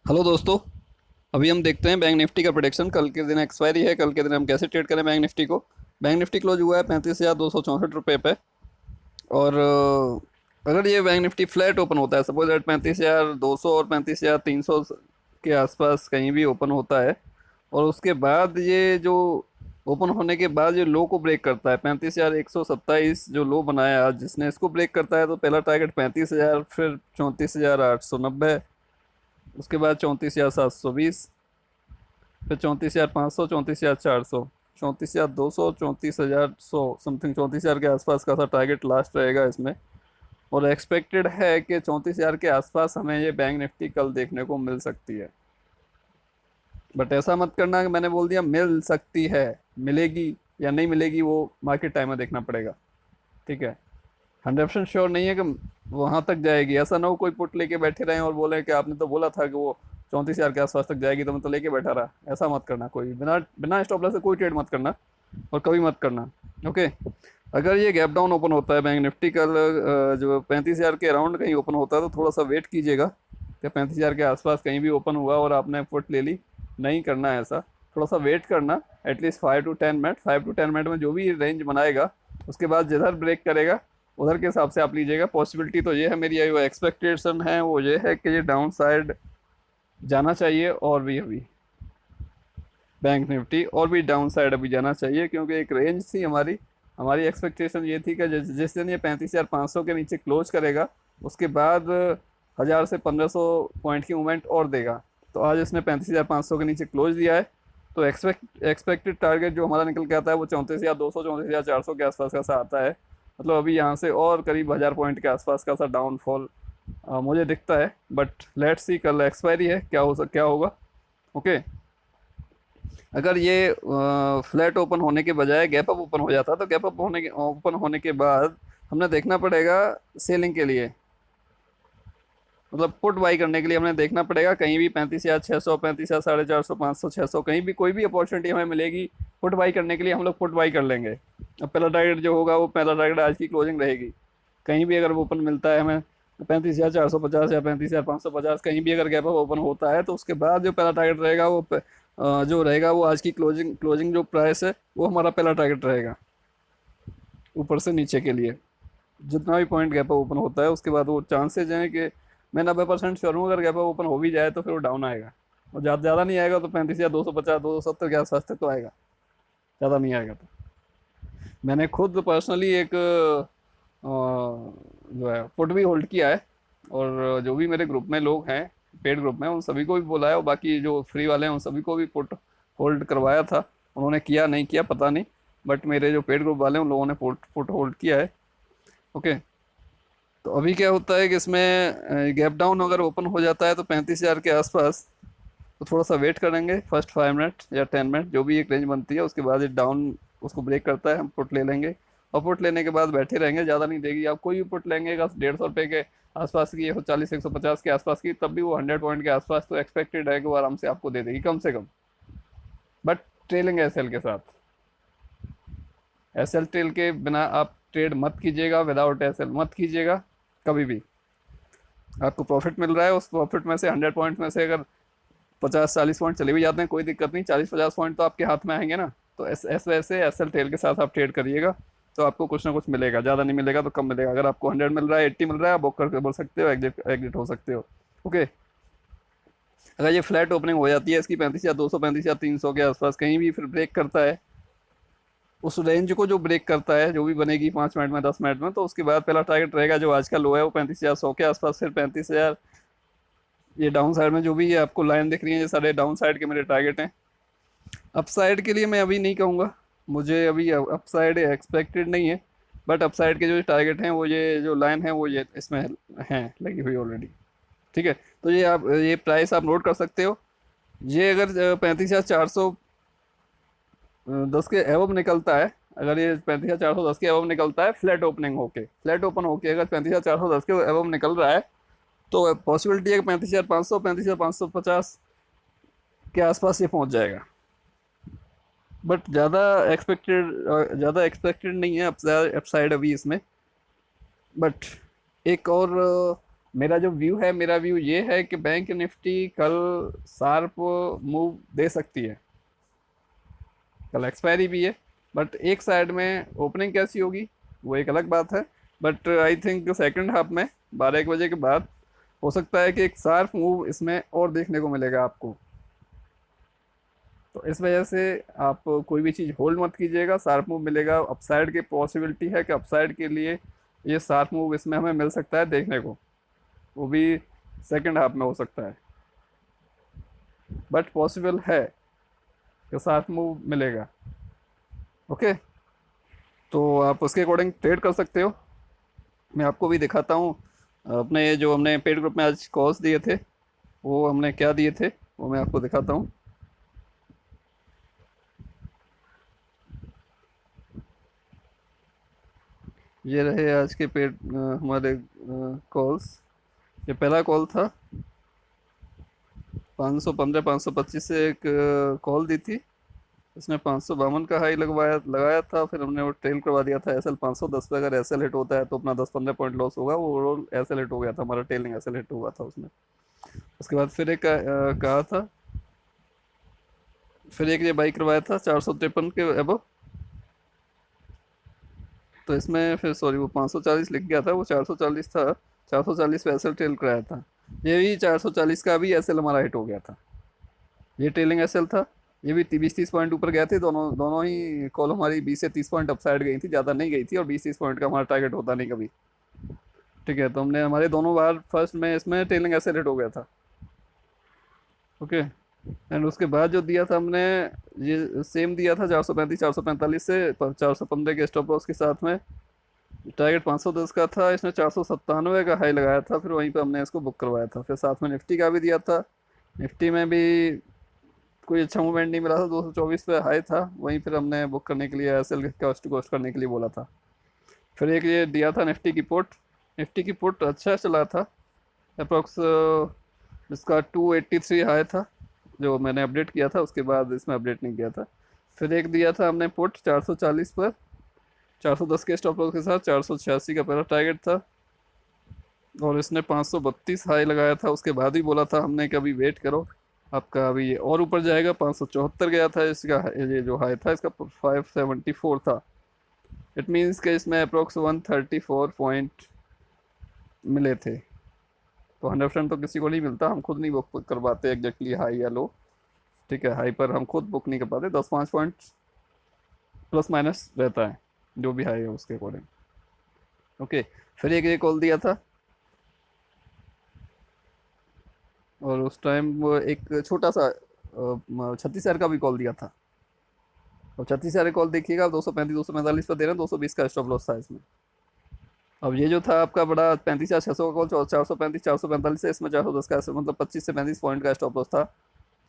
Hello दोस्तों। अभी हम देखते हैं बैंक निफ्टी का प्रेडिक्शन। कल के दिन एक्सपायरी है, कल के दिन हम कैसे ट्रेड करें बैंक निफ्टी को। बैंक निफ्टी क्लोज हुआ है 35,264 रुपये पे। और अगर ये बैंक निफ्टी फ्लैट ओपन होता है, सपोज दैट 35,200 और 35,300 के आसपास कहीं भी ओपन होता है, और उसके बाद ये जो ओपन होने के बाद जो लो को ब्रेक करता है 35,127, जो लो बनाया आज जिसने, इसको ब्रेक करता है तो पहला टारगेट 35,000, फिर 34,890, उसके बाद 34,720, फिर 34,500, 34,400, 34,200, 34,100 समथिंग, 34,000 के आसपास का सा टारगेट लास्ट रहेगा इसमें। और एक्सपेक्टेड है कि 34,000 के आसपास हमें ये बैंक निफ्टी कल देखने को मिल सकती है। बट ऐसा मत करना कि मैंने बोल दिया मिल सकती है, मिलेगी या नहीं मिलेगी वो मार्केट टाइम में देखना पड़ेगा। ठीक है, 100% श्योर नहीं है कि वहां तक जाएगी। ऐसा ना हो कोई पुट लेके बैठे रहे और बोले कि आपने तो बोला था कि वो 34,000 के आसपास तक जाएगी, तो मैं तो लेके बैठा रहा। ऐसा मत करना, कोई बिना बिना स्टॉप लॉस से कोई ट्रेड मत करना, और कभी मत करना। ओके। अगर ये गैप डाउन ओपन होता है बैंक निफ्टी कल, जो 35,000 के अराउंड कहीं ओपन होता है, तो थोड़ा सा वेट कीजिएगा कि 35,000 के आसपास कहीं भी ओपन हुआ और आपने पुट ले ली। नहीं करना है ऐसा, थोड़ा सा वेट करना। At least 5 to 10 minute, 5 to 10 minute में जो भी रेंज बनाएगा, उसके बाद जिधर ब्रेक करेगा उधर के हिसाब से आप लीजिएगा। पॉसिबिलिटी तो ये है, मेरी जो एक्सपेक्टेशन है वो ये है कि ये डाउन साइड जाना चाहिए, और भी अभी बैंक निफ्टी और भी डाउन साइड अभी जाना चाहिए, क्योंकि एक रेंज थी हमारी। हमारी एक्सपेक्टेशन ये थी कि जिस दिन ये 35,500 के नीचे क्लोज करेगा, उसके बाद 1,000 से 1,500 पॉइंट की मूवमेंट और देगा। तो आज इसने 35,500 के नीचे क्लोज दिया है। तो एक्सपेक्टेड टारगेट जो हमारा निकल के आता है वो 34,200, 34,400 के आसपास का सा आता है। मतलब अभी यहाँ से और करीब 1,000 पॉइंट के आसपास का सा डाउनफॉल मुझे दिखता है। बट लेट्स सी, कल एक्सपायरी है, क्या होगा। ओके। अगर ये फ्लैट ओपन होने के बजाय गैप अप ओपन हो जाता, तो गैप अप ओपन होने के बाद हमने देखना पड़ेगा सेलिंग के लिए, मतलब पुट बाई करने के लिए हमने देखना पड़ेगा कहीं भी 35,600, 35,450, 500, 600, कहीं भी कोई भी अपॉर्चुनिटी हमें मिलेगी पुट बाई करने के लिए, हम लोग पुट बाई कर लेंगे। अब पहला टारगेट जो होगा वो पहला टारगेट आज की क्लोजिंग रहेगी। कहीं भी अगर ओपन मिलता है हमें 35,450 या 35,550, कहीं भी अगर गैप अप ओपन होता है, तो उसके बाद जो पहला टारगेट रहेगा वो जो रहेगा वो आज की क्लोजिंग क्लोजिंग जो प्राइस है वो हमारा पहला टारगेट रहेगा, ऊपर से नीचे के लिए। जितना भी पॉइंट गैप अप ओपन होता है उसके बाद वो चांसेज हैं कि मैं 90% श्योर हूँ, अगर गैप अप ओपन हो भी जाए तो फिर वो डाउन आएगा। और ज़्यादा ज़्यादा नहीं आएगा तो 35 या 250, 270 के आसपास तक तो आएगा, ज़्यादा नहीं आएगा। तो मैंने खुद पर्सनली एक जो है पुट भी होल्ड किया है, और जो भी मेरे ग्रुप में लोग हैं, पेड ग्रुप में, उन सभी को भी बुलाया, और बाकी जो फ्री वाले हैं उन सभी को भी पुट होल्ड करवाया था। उन्होंने किया नहीं किया पता नहीं, बट मेरे जो पेड ग्रुप वाले हैं उन लोगों ने पुट पुट होल्ड किया है। ओके। तो अभी क्या होता है कि इसमें गैप डाउन अगर ओपन हो जाता है तो 35,000 के आसपास, तो थोड़ा सा वेट करेंगे फर्स्ट 5 मिनट या 10 मिनट, जो भी एक रेंज बनती है, उसके बाद ये डाउन उसको ब्रेक करता है, हम पुट ले लेंगे। और पुट लेने के बाद बैठे रहेंगे, ज़्यादा नहीं देगी। आप कोई भी पुट लेंगे अगर 150 रुपये के आसपास की, 140, 150 के आसपास की, तब भी वो 100 पॉइंट के आसपास तो एक्सपेक्टेड है कि वो आराम से आपको दे देगी कम से कम। बट ट्रेलिंग एसएल के साथ, एसएल ट्रेल के बिना आप ट्रेड मत कीजिएगा, विदाउट एसएल मत कीजिएगा कभी भी। आपको प्रॉफिट मिल रहा है, उस प्रॉफिट में से 100 पॉइंट में से अगर 50-40 पॉइंट चले भी जाते हैं कोई दिक्कत नहीं, 40-50 पॉइंट तो आपके हाथ में आएंगे ना। तो एस वैसे एस एल टेल के साथ आप ट्रेड करिएगा, तो आपको कुछ ना कुछ मिलेगा। ज़्यादा नहीं मिलेगा तो कम मिलेगा। अगर आपको 100 मिल रहा है, 80 मिल रहा है, आप बुक करके बोल सकते हो, एग्जिट एग्जिट हो सकते हो। ओके। अगर ये फ्लैट ओपनिंग हो जाती है इसकी 35,200, 35,300 के आसपास कहीं भी, फिर ब्रेक करता है उस रेंज को, जो ब्रेक करता है जो भी बनेगी 5 मिनट में, 10 मिनट में, तो उसके बाद पहला टारगेट रहेगा जो आज का लो है वो 35,100 के आसपास, फिर 35,000। ये डाउन साइड में जो भी ये आपको लाइन दिख रही है, ये सारे डाउन साइड के मेरे टारगेट हैं। अपसाइड के लिए मैं अभी नहीं कहूँगा, मुझे अभी अपसाइड एक्सपेक्टेड नहीं है। बट अपसाइड के जो टारगेट हैं, वो ये जो लाइन है वो ये इसमें हैं लगी हुई ऑलरेडी। ठीक है। तो ये आप ये प्राइस आप नोट कर सकते हो। ये अगर 35,400 10 के एवब निकलता है, अगर ये 35,410 के एवब निकलता है फ्लैट ओपनिंग होके, फ्लैट ओपन होके अगर 35,410 के एवब निकल रहा है, तो पॉसिबिलिटी है कि 35,500, 35,550 के आसपास ये पहुंच जाएगा। बट ज़्यादा एक्सपेक्टेड नहीं है अपसाइड अभी इसमें। बट एक और मेरा जो व्यू है, मेरा व्यू ये है कि बैंक निफ्टी कल शार्प मूव दे सकती है। कल एक्सपायरी भी है, बट एक साइड में ओपनिंग कैसी होगी वो एक अलग बात है। But I think second half में 12 1 बजे के बाद हो सकता है कि एक शार्प मूव इसमें और देखने को मिलेगा आपको। तो इस वजह से आप कोई भी चीज़ होल्ड मत कीजिएगा, शार्प मूव मिलेगा। अपसाइड की पॉसिबिलिटी है कि अपसाइड के लिए ये शार्प मूव इसमें हमें मिल सकता है देखने को, वो भी सेकंड हाफ में हो सकता है, बट पॉसिबल है कि शार्प मूव मिलेगा। ओके, तो आप उसके अकॉर्डिंग ट्रेड कर सकते हो। मैं आपको भी दिखाता हूँ अपने जो हमने पेड ग्रुप में आज कॉल्स दिए थे, वो हमने क्या दिए थे वो मैं आपको दिखाता हूँ। ये रहे आज के पेड हमारे कॉल्स। ये पहला कॉल था 515 525 से एक कॉल दी थी, इसने 552 का हाई लगाया था। फिर हमने वो ट्रेल करवा दिया था एस एल 510 पे। अगर एस एल हिट होता है तो अपना 10 15 पॉइंट लॉस होगा। वो ओवरऑल एस एल हिट हो गया था, हमारा टेलिंग एस एल हिट हुआ था उसमें। उसके बाद फिर एक कहा था, फिर एक ये बाई करवाया था 453 के एबो। तो इसमें फिर सॉरी वो 540 लिख गया था, वो 440 था। 440 पे एस एल ट्रेल कराया था। ये भी 440 का भी एस एल हमारा हिट हो गया था। ये ट्रेलिंग एस एल था। ये भी 20 30 पॉइंट ऊपर गए थे। दोनों दोनों ही कॉल हमारी 20 से 30 पॉइंट अपसाइड गई थी, ज़्यादा नहीं गई थी। और 20 30 पॉइंट का हमारा टारगेट होता नहीं कभी। ठीक है, तो हमने हमारे दोनों बार फर्स्ट में इसमें ट्रेलिंग एस एल हिट हो गया था। ओके, एंड उसके बाद जो दिया था हमने, ये सेम दिया था 435 445 से 415 के स्टॉप लॉस के साथ में। टारगेट 510 का था, इसने 497 का हाई लगाया था। फिर वहीं पे हमने इसको बुक करवाया था। फिर साथ में निफ्टी का भी दिया था। निफ्टी में भी कोई अच्छा मूवमेंट नहीं मिला था, 224 पे हाई था। वहीं फिर हमने बुक करने के लिए S L cost to cost करने के लिए बोला था। फिर एक ये दिया था निफ्टी की पुट। निफ्टी की पुट अच्छा चला था, अप्रोक्स इसका 283 हाई था जो मैंने अपडेट किया था। उसके बाद इसमें अपडेट नहीं किया था। फिर एक दिया था हमने पुट 440 पर, 410 के स्टॉप लॉस के साथ। 486 का पहला टारगेट था, और इसने 532 हाई लगाया था। उसके बाद ही बोला था हमने कि अभी वेट करो, आपका अभी ये और ऊपर जाएगा। 574 गया था इसका, ये जो हाई था इसका 574 था। इट मीन्स कि इसमें अप्रोक्स 134 पॉइंट मिले थे। तो 100% तो किसी को नहीं मिलता, हम खुद नहीं बुक करवाते एग्जैक्टली हाई या लो। ठीक है, हाई पर हम खुद बुक नहीं कर पाते। 10 5 पॉइंट प्लस माइनस रहता है जो भी हाई है उसके अकॉर्डिंग। ओके, फिर एक ये कॉल दिया था, और उस टाइम वो एक छोटा सा 36,000 का भी कॉल दिया था। और 36,000 कॉल देखिएगा, 235 245 पर दे रहे हैं। 220 का स्टॉप लॉस था इसमें। अब ये जो था आपका बड़ा 35,600 का कॉल, 435 445 से, इसमें 410 का मतलब 25 से 35 पॉइंट का स्टॉप लॉस था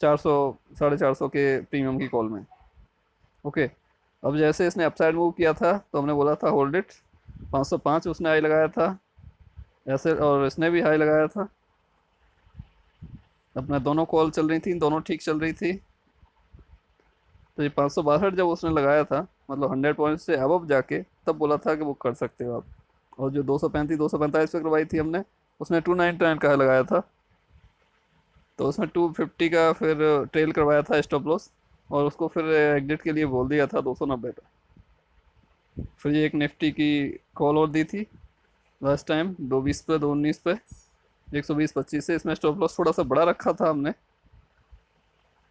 400 450 के प्रीमियम की कॉल में। ओके, अब जैसे इसने अपसाइड मूव किया था तो हमने बोला था होल्ड इट। 505 उसने हाई लगाया था ऐसे, और इसने भी हाई लगाया था। अपना दोनों कॉल चल रही थी, दोनों ठीक चल रही थी। तो ये 562 जब उसने लगाया था, मतलब 100 पॉइंट से अबव जाके, तब बोला था कि वो कर सकते हो आप। और जो 235 245 पे करवाई थी हमने, उसने 299 का लगाया था। तो उसमें 250 का फिर ट्रेल करवाया था स्टॉप लॉस, और उसको फिर एग्जिट के लिए बोल दिया था 290 पे। फिर ये एक निफ्टी की कॉल और दी थी लास्ट टाइम, 220 पे 219 पे, 120 25 से। इसमें स्टॉप लॉस थोड़ा सा बड़ा रखा था हमने।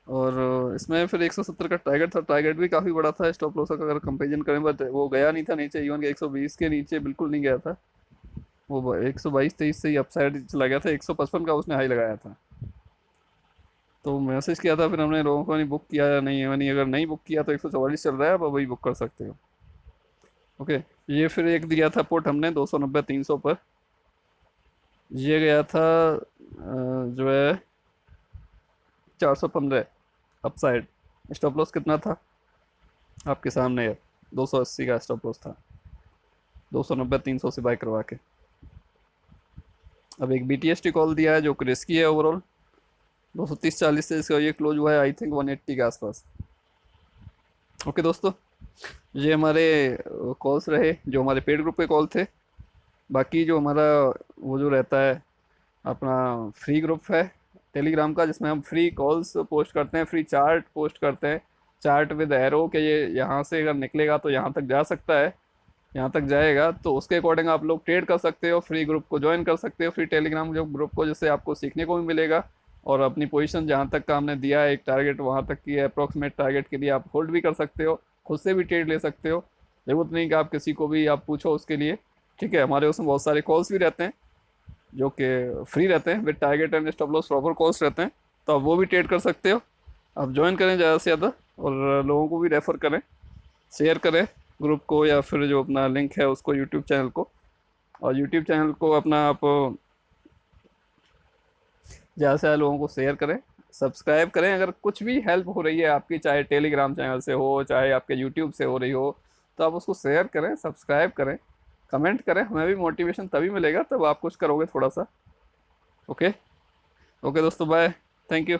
और इसमें फिर 170 का टारगेट था। टारगेट भी काफ़ी बड़ा था स्टॉप लॉस का अगर कंपेरिजन करें, बट वो गया नहीं था नीचे। इवन के 120 के नीचे बिल्कुल नहीं गया था। वो 122 23 से ही अपसाइड चला गया था। 155 का उसने हाई लगाया था। तो मैसेज किया था फिर हमने लोगों को, नहीं बुक किया या नहीं, यानी अगर नहीं बुक किया तो 144 चल रहा है, आप वही बुक कर सकते हो। ओके, ये फिर एक दिया था पुट हमने 290 300 पर। ये गया था जो है 415 अपसाइड। स्टॉप लॉस कितना था आपके सामने है, 280 का स्टॉप लॉस था। 290 300 से बाय करवा के। अब एक BTST कॉल दिया है जो कि रिस्की है ओवरऑल। 230 40 से इसका ये क्लोज हुआ है आई थिंक 180 के आसपास। ओके दोस्तों, ये हमारे कॉल्स रहे जो हमारे पेड ग्रुप के कॉल थे। बाकी जो हमारा वो जो रहता है अपना फ्री ग्रुप है टेलीग्राम का, जिसमें हम फ्री कॉल्स पोस्ट करते हैं, फ्री चार्ट पोस्ट करते हैं, चार्ट विद एरो के ये यहाँ से अगर निकलेगा तो यहाँ तक जा सकता है, यहाँ तक जाएगा तो उसके अकॉर्डिंग आप लोग ट्रेड कर सकते हो, फ्री ग्रुप को ज्वाइन कर सकते हो, फ्री टेलीग्राम जो ग्रुप को, जिससे आपको सीखने को भी मिलेगा। और अपनी पोजीशन जहाँ तक का हमने दिया है एक टारगेट, वहाँ तक की अप्रोक्सीमेट टारगेट के लिए आप होल्ड भी कर सकते हो, खुद से भी ट्रेड ले सकते हो। जरूरत नहीं कि आप किसी को भी आप पूछो उसके लिए। ठीक है, हमारे उसमें बहुत सारे कॉल्स भी रहते हैं जो कि फ्री रहते हैं, with target and stop loss proper calls रहते हैं, तो आप वो भी ट्रेड कर सकते हो। आप ज्वाइन करें ज़्यादा से ज़्यादा, और लोगों को भी रेफ़र करें, शेयर करें ग्रुप को, या फिर जो अपना लिंक है उसको, यूट्यूब चैनल को। और यूट्यूब चैनल को अपना आप ज़्यादा से ज़्यादा लोगों को शेयर करें, सब्सक्राइब करें। अगर कुछ भी हेल्प हो रही है आपकी, चाहे टेलीग्राम चैनल से हो, चाहे आपके यूट्यूब से हो रही हो, तो आप उसको शेयर करें, सब्सक्राइब करें, कमेंट करें, हमें भी मोटिवेशन तभी मिलेगा तब आप कुछ करोगे थोड़ा सा। ओके। ओके दोस्तों, बाय। Thank you.